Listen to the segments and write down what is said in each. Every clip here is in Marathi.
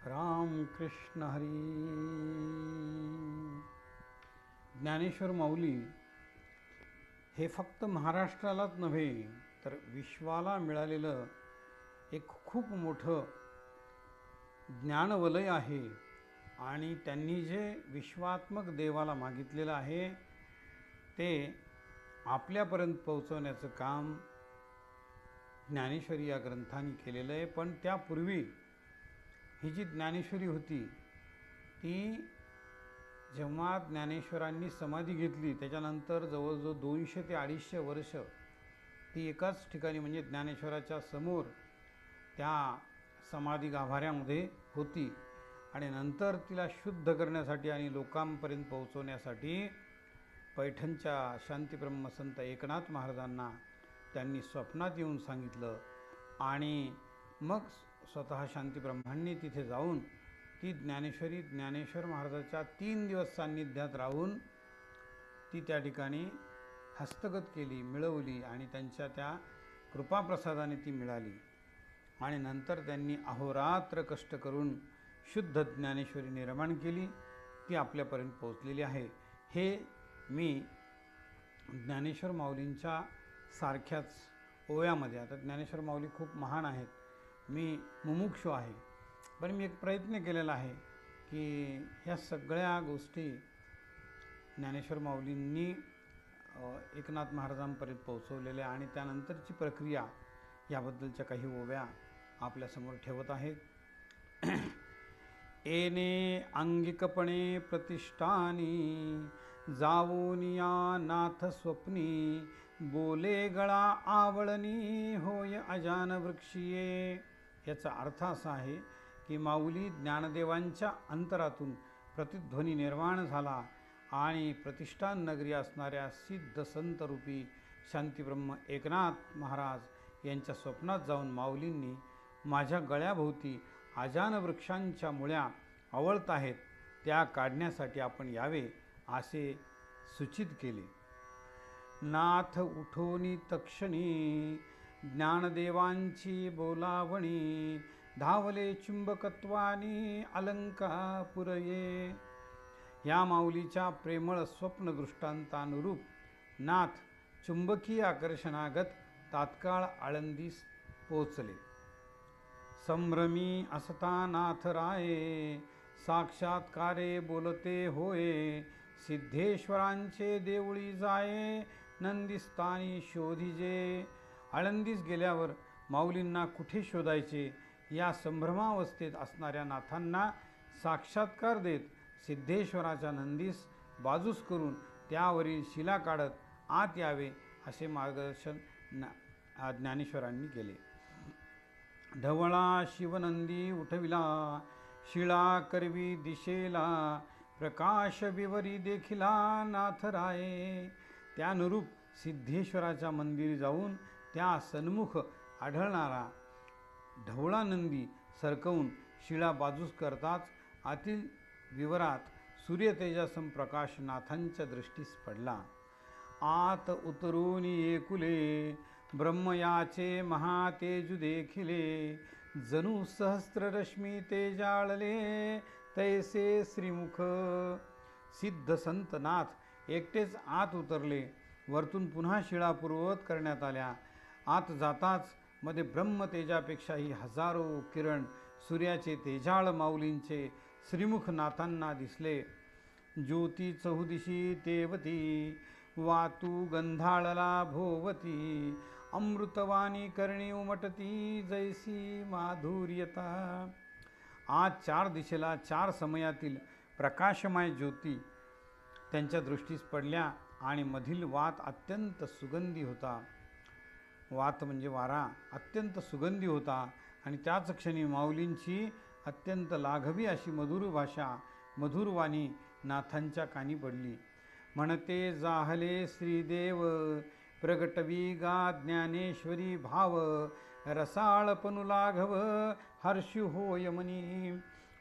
राम कृष्ण हरी. ज्ञानेश्वर माऊली हे फक्त महाराष्ट्रालाच नव्हे तर विश्वाला मिळालेलं एक खूप मोठं ज्ञानवलय आहे. आणि त्यांनी जे विश्वात्मक देवाला मागितलेलं आहे ते आपल्यापर्यंत पोहोचवण्याचं काम ज्ञानेश्वरी या ग्रंथाने केलेलं आहे. पण त्यापूर्वी ही जी ज्ञानेश्वरी होती ती जेव्हा ज्ञानेश्वरांनी समाधी घेतली त्याच्यानंतर जवळजवळ 200 ते 250 वर्ष ती एकाच ठिकाणी म्हणजे ज्ञानेश्वराच्या समोर त्या समाधी गाभाऱ्यामध्ये होती. आणि नंतर तिला शुद्ध करण्यासाठी आणि लोकांपर्यंत पोहोचवण्यासाठी पैठणच्या शांतीब्रह्म संत एकनाथ महाराजांना त्यांनी स्वप्नात येऊन सांगितलं. आणि मग स्वतः शांतीब्रह्मांनी तिथे जाऊन ती ज्ञानेश्वरी ज्ञानेश्वर महाराजाच्या 3 दिवस सान्निध्यात राहून ती त्या ठिकाणी हस्तगत केली, मिळवली आणि त्यांच्या त्या कृपाप्रसादाने ती मिळाली. आणि नंतर त्यांनी अहोरात्र कष्ट करून शुद्ध ज्ञानेश्वरी निर्माण केली. ती आपल्यापर्यंत पोहोचलेली आहे. हे मी ज्ञानेश्वर माऊलींच्या सारख्याच ओव्यामध्ये, आता ज्ञानेश्वर माऊली खूप महान आहेत, मी मुमुक्षु आहे, पण मी एक प्रयत्न केलेला आहे की ह्या सगळ्या गोष्टी ज्ञानेश्वर माऊलींनी एकनाथ महाराजांपर्यंत पोहोचवलेल्या आणि त्यानंतरची प्रक्रिया याबद्दलच्या काही ओव्या आपल्यासमोर ठेवत आहेत. एने अंगिकपणे प्रतिष्ठानी जावोनिया नाथ स्वप्नी बोले गळा आवळणी होय अजान वृक्षिये. याचा अर्थ असा आहे की माऊली ज्ञानदेवांच्या अंतरातून प्रतिध्वनी निर्माण झाला आणि प्रतिष्ठान नगरी असणाऱ्या सिद्ध संतरूपी शांतीब्रह्म एकनाथ महाराज यांच्या स्वप्नात जाऊन माऊलींनी माझ्या गळ्याभोवती अजान वृक्षांच्या मुळ्या आवळत आहेत त्या काढण्यासाठी आपण यावे असे सूचित केले. नाथ उठोनी तक्षणी ज्ञानदेवांची बोलावणी धावले चुंबकत्वानी अलंकापुरये. या माऊलीच्या प्रेमळ स्वप्न दृष्टांतानुरूप नाथ चुंबकीय आकर्षणागत तात्काळ आळंदीस पोचले. संभ्रमी असता नाथ राये साक्षात्कारे बोलते होय सिद्धेश्वरांचे देऊळी जाये नंदीस्थानी शोधिजे. आळंदीस गेल्यावर माऊलींना कुठे शोधायचे या संभ्रमावस्थेत असणाऱ्या नाथांना साक्षात्कार देत सिद्धेश्वराच्या नंदीस बाजूस करून त्यावरील शिला काढत आत यावे असे मार्गदर्शन ज्ञानेश्वरांनी केले. ढवळा शिवनंदी उठविला शिळा करवी दिशेला प्रकाश विवरी देखिला नाथराये. त्यानुरूप सिद्धेश्वराच्या मंदिरी जाऊन त्या सन्मुख आढळणारा ढवळा नंदी सरकवून शिळा बाजूस करताच आतील विवरात सूर्यतेजसम प्रकाश नाथांच्या दृष्टीस पडला. आत उतरून एकुले ब्रह्मयाचे महातेजु देखिले जणू सहस्त्ररश्मी तेजाळले तैसे श्रीमुख. सिद्ध संत नाथ एकटेच आत उतरले. वरतून पुन्हा शिळा पूर्ववत करण्यात आल्या. आत जाताच मध्ये ब्रह्मतेजापेक्षाही हजारो किरण सूर्याचे तेजाळ माऊलींचे श्रीमुख नाथांना दिसले. ज्योती चहुदिशी तेवती वातू गंधाळला भोवती अमृतवाणी करणी उमटती जैसी माधुर्यता. आज 4 दिशेला 4 समयातील प्रकाशमय ज्योती त्यांच्या दृष्टीस पडल्या आणि मधील वात अत्यंत सुगंधी होता. वात म्हणजे वारा अत्यंत सुगंधी होता आणि त्याच क्षणी माऊलींची अत्यंत लाघवी अशी मधुर भाषा मधुरवाणी नाथांच्या कानी पडली. म्हणते जाहले श्रीदेव प्रगटवी गा ज्ञानेश्वरी भाव रसाळपणु लाघव हर्षु होय मनी.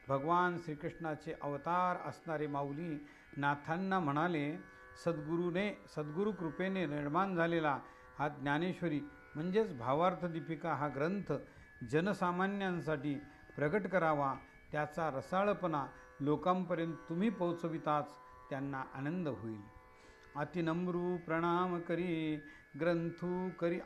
भगवान श्रीकृष्णाचे अवतार असणारे माऊली नाथांना म्हणाले, सद्गुरु कृपेने निर्माण झालेला हा ज्ञानेश्वरी म्हणजेच भावार्थ दीपिका हा ग्रंथ जनसामान्यांसाठी प्रगट करावा त्याचा रसाळपणा लोकांपर्यंत तुम्ही पोहोचविताच त्यांना आनंद होईल. अतिनम्रू प्रणाम करी ग्रंथू करी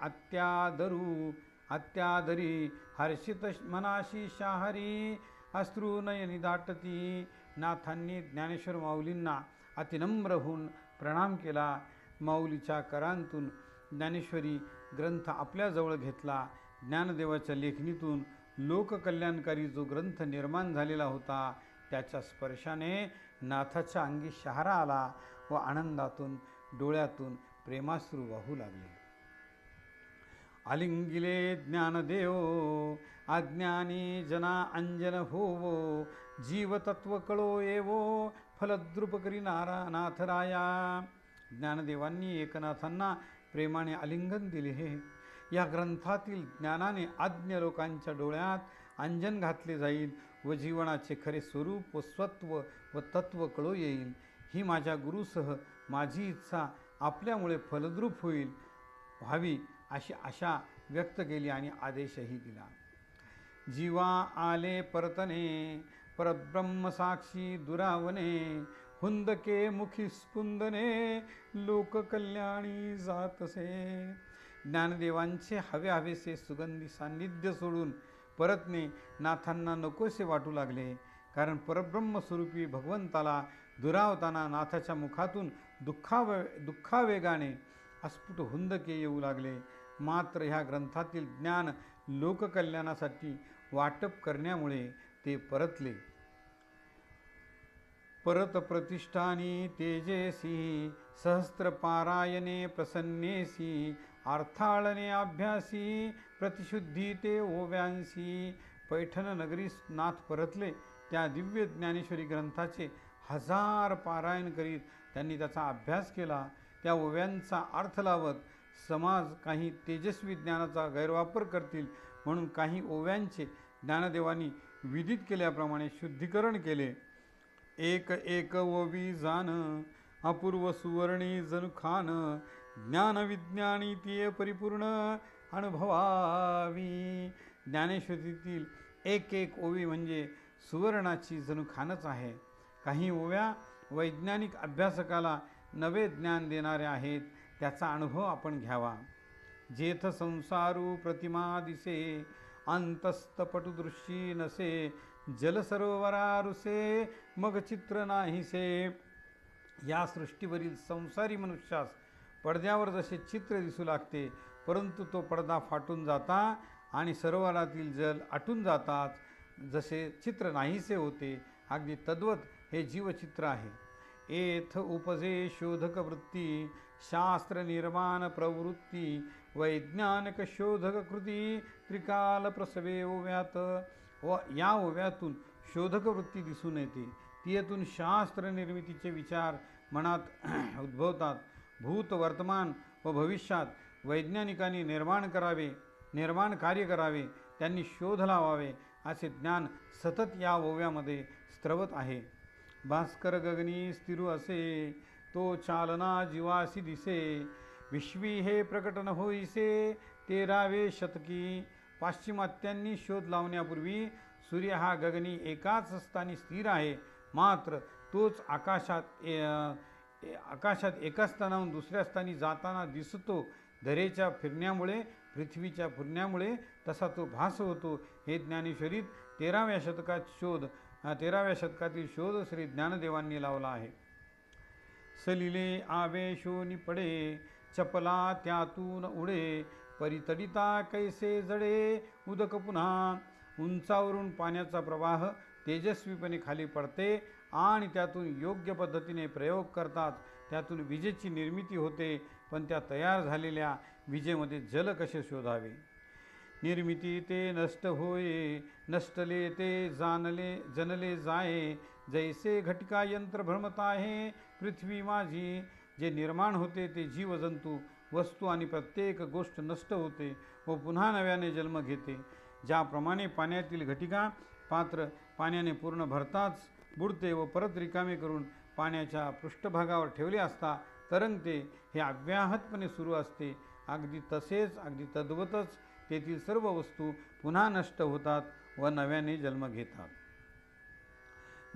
अत्यादरी हर्षित मनाशी शाहरी अश्रू नयनी दाटती. नाथांनी ज्ञानेश्वर माऊलींना अतिनम्र होऊन प्रणाम केला. माऊलीच्या करांतून ज्ञानेश्वरी ग्रंथ आपल्याजवळ घेतला. ज्ञानदेवाच्या लेखणीतून लोककल्याणकारी जो ग्रंथ निर्माण झालेला होता त्याच्या स्पर्शाने नाथाच्या अंगी शहारा आला व आनंदातून डोळ्यातून प्रेमाश्रू वाहू लागले. आलिंगिले ज्ञानदेव अज्ञानी जना अंजन होवो जीवतत्व कळो येवो फलद्रुप करी नाथराया. ज्ञानदेवांनी एकनाथांना प्रेमाने आलिंगन दिले. या ग्रंथातील ज्ञानाने अज्ञ लोकांच्या डोळ्यात अंजन घातले जाईल व जीवनाचे खरे स्वरूप व सत्व व तत्व कळो येईल. ही माझ्या गुरुसह माझी इच्छा आपल्यामुळे फलद्रूप व्हावी अशी आशा व्यक्त केली आणि आदेशही दिला. जीवा आले परतने परब्रह्म साक्षी दुरावने हुंदके मुखी स्पुंदने लोककल्याणी जातसे. ज्ञानदेवांचे हवेसे सुगंधी सान्निध्य सोडून परतणे नाथांना नकोसे वाटू लागले. कारण परब्रह्मस्वरूपी भगवंताला दुरावताना नाथाच्या मुखातून दुःखावेगाने अस्फुट हुंदके येऊ लागले. मात्र ह्या ग्रंथातील ज्ञान लोककल्याणासाठी वाटप करण्यामुळे ते परतले. परत प्रतिष्ठानी तेजेसी सहस्त्र पारायणे प्रसन्नेसी अर्थाळने अभ्यासी प्रतिशुद्धी ते ओव्यांसी. पैठण नगरीस नाथ परतले. त्या दिव्य ज्ञानेश्वरी ग्रंथाचे 1000 पारायण करीत त्यांनी त्याचा अभ्यास केला. त्या ओव्यांचा अर्थ लावत समाज काही तेजस्वी ज्ञानाचा गैरवापर करतील म्हणून काही ओव्यांचे ज्ञानदेवांनी विदित केल्याप्रमाणे शुद्धीकरण केले. एक एक ओवी जान अपूर्व सुवर्णी जणू खान ज्ञान विज्ञानी तिये परिपूर्ण अनुभवावी. ज्ञानेश्वरीतील एक एक ओवी म्हणजे सुवर्णाची जणू खानच आहे. काही ओव्या वैज्ञानिक अभ्यासकाला नवे ज्ञान देणाऱ्या आहेत. त्याचा अनुभव आपण घ्यावा. जेथ संसारू प्रतिमा दिसे अंतस्तपटुदृष्टी नसे जलसरोवरारुसे मग चित्र नाहीसे. या सृष्टीवरील संसारी मनुष्यास पडद्यावर जसे चित्र दिसू लागते परंतु तो पडदा फाटून जाता आणि सरोवरातील जल आटून जातात जसे चित्र नाहीसे होते अगदी तद्वत हे जीवचित्र आहे. एथ उपजे शोधक वृत्ती शास्त्र निर्माण प्रवृत्ती वैज्ञानिक शोधक कृती त्रिकाल प्रसवे ओव्यात. व या ओव्यातून शोधक वृत्ती दिसून येते. तिथून शास्त्र निर्मितीचे विचार मनात उद्भवतात. भूत वर्तमान व भविष्यात वैज्ञानिकांनी निर्माण कार्य करावे, त्यांनी शोध लावावे असे ज्ञान सतत या ओव्यामध्ये स्त्रवत आहे. भास्कर गगनी स्थिरू असे तो चालना जीवासी दिसे विश्वी हे प्रकटन होईसे 13वे शतकी. पाश्चिमात्यांनी शोध लावण्यापूर्वी सूर्य हा गगनी एकाच स्थानी स्थिर आहे, मात्र तोच आकाशात एका स्थानाहून दुसऱ्या स्थानी जाताना दिसतो. धरेच्या फिरण्यामुळे पृथ्वीच्या फिरण्यामुळे तसा तो भास होतो. हे ज्ञानेश्वरीत 13व्या शतकातील शोध श्री ज्ञानदेवांनी लावला आहे. सलिले आवेशो निपडे चपला त्यातून उडे परितडिता कैसे जडे उदक पुन्हा. उंचावरून पाण्याचा प्रवाह तेजस्वीपणे खाली पडते आणि त्यातून योग्य पद्धतीने प्रयोग करतात. त्यातून विजेची निर्मिती होते, पण त्या तयार झालेल्या विजेमध्ये जल कसे शोधावे. निर्मिती ते नष्ट होये नष्टले ते जनले जाये जैसे घटिका यंत्र भ्रमत आहे पृथ्वी माझी. जे निर्माण होते ते जीवजंतू वस्तू आणि प्रत्येक गोष्ट नष्ट होते व पुन्हा नव्याने जन्म घेते. ज्याप्रमाणे पाण्यातील घटिका पात्र पाण्याने पूर्ण भरताच बुडते व परत रिकामे करून पाण्याच्या पृष्ठभागावर ठेवले असता तरंगते, हे अव्याहतपणे सुरू असते. अगदी तसेच अगदी तद्वतच तेथील सर्व वस्तू पुन्हा नष्ट होतात व नव्याने जन्म घेतात.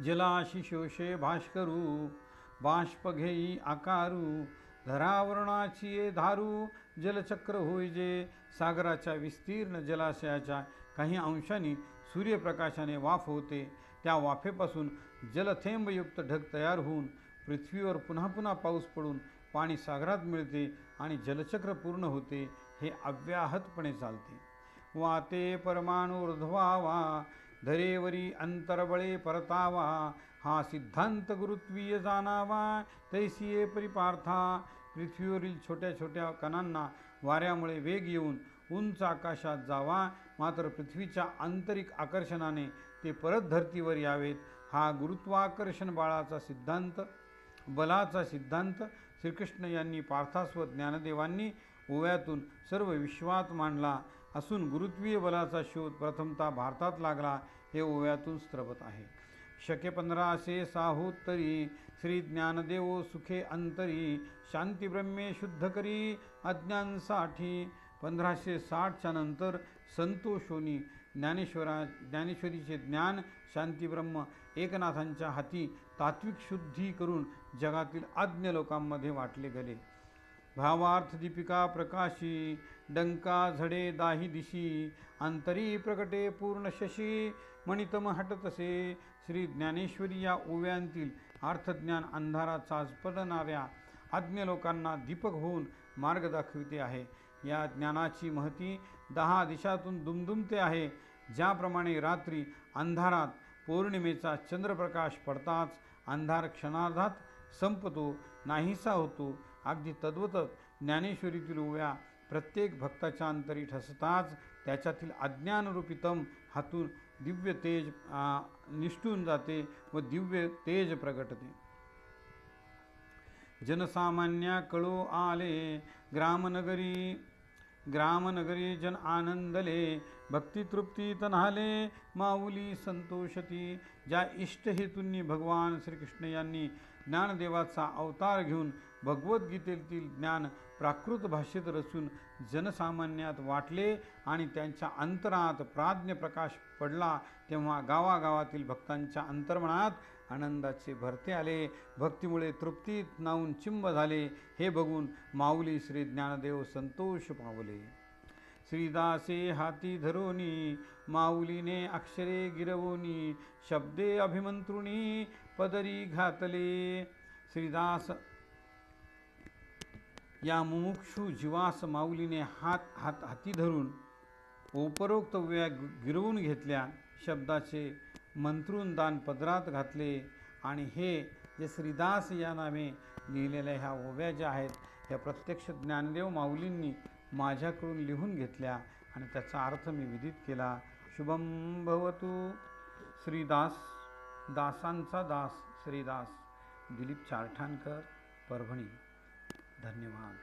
जलाशी शोषे भास्करू बाष्प घेई आकारू धरावरणाची ये धारू जलचक्र होय जे सागराच्या विस्तीर्ण जलाशयाच्या काही अंशांनी सूर्यप्रकाशाने वाफ होते. त्या वाफेपासून जलथेंबयुक्त ढग तयार होऊन पृथ्वीवर पुन्हा पुन्हा पाऊस पडून पाणी सागरात मिळते आणि जलचक्र पूर्ण होते. हे अव्याहतपणे चालते. वाते परमाणुर्ध्वावा धरेवरी अंतरबळे परतावा हा सिद्धांत गुरुत्वीय जाणावा तैसिये परिपार्था. पृथ्वीवरील छोट्या छोट्या कणांना वाऱ्यामुळे वेग येऊन उंच आकाशात जावा, मात्र पृथ्वीच्या आंतरिक आकर्षणाने ते परत धर्तीवर यावेत. हा गुरुत्वाकर्षण बलाचा सिद्धांत श्रीकृष्ण यांनी पार्थास व ज्ञानदेवांनी ओव्यातून सर्व विश्वात मांडला असून गुरुत्वीय बलाचा शोध प्रथमतः भारतात लागला हे ओव्यातून स्त्रवत आहे. शके 1500 साहोत्तरी श्री ज्ञानदेवो सुखे अंतरी शांतिब्रह्मे शुद्ध करी अज्ञानसाठी. 1560च्या नंतर संतोषोनी ज्ञानेश्वरीचे ज्ञान शांतिब्रह्म एकनाथांच्या हाती तात्विक शुद्धी करून जगातील अज्ञ लोकांमध्ये वाटले गेले. भावार्थ दीपिका प्रकाशी डंका झडे दाही दिशी अंतरी प्रकटे पूर्ण शशी मणितम हटतसे. श्री ज्ञानेश्वरी या ओव्यांतील अर्थज्ञान अंधारात चाचपडणाऱ्या अज्ञ लोकांना दीपक होऊन मार्ग दाखविते आहे. या ज्ञानाची महती 10 दिशातून दुमदुमते आहे. ज्याप्रमाणे रात्री अंधारात पौर्णिमेचा चंद्रप्रकाश पडताच अंधार क्षणार्धात संपतो, नाहीसा होतो, अगदी तद्वतच ज्ञानेश्वरीतील ओव्या प्रत्येक भक्ताच्या अंतरी ठसताच त्याच्यातील अज्ञानरूपी तम हातून दिव्य तेज निष्ठून जाते व दिव्य तेज प्रगटते. जनसामान्या कळो आले ग्रामनगरी जन आनंदले भक्तितृप्ती तन्हाले माऊली संतोषती. ज्या इष्टहेतूंनी भगवान श्रीकृष्ण यांनी ज्ञानदेवाचा अवतार घेऊन भगवद्गीतेतील ज्ञान प्राकृत भाषेत रचून जनसामान्यात वाटले आणि त्यांच्या अंतरात प्राज्ञ प्रकाश पडला, तेव्हा गावागावातील भक्तांच्या अंतर्मनात आनंदाचे भरते आले. भक्तीमुळे तृप्तीत नाऊन चिंब झाले. हे बघून माऊली श्री ज्ञानदेव संतोष पावले. श्रीदासे हाती धरोनी माऊलीने अक्षरे गिरवोनी शब्दे अभिमंत्रुणी पदरी घातले. श्रीदास या मुमुक्षू जीवास माऊलीने हाती धरून उपरोक्त ओव्या गिरवून घेतल्या, शब्दाचे मंत्रून दान पदरात घातले आणि हे जे श्रीदास या नामे लिहिलेल्या ह्या ओव्या ज्या आहेत ह्या प्रत्यक्ष ज्ञानदेव माऊलींनी माझ्याकडून लिहून घेतल्या आणि त्याचा अर्थ मी विदित केला. शुभम भवतु. श्रीदास, दासांचा दास श्रीदास. दिलीप चारठाणकर, परभणी. धन्यवाद.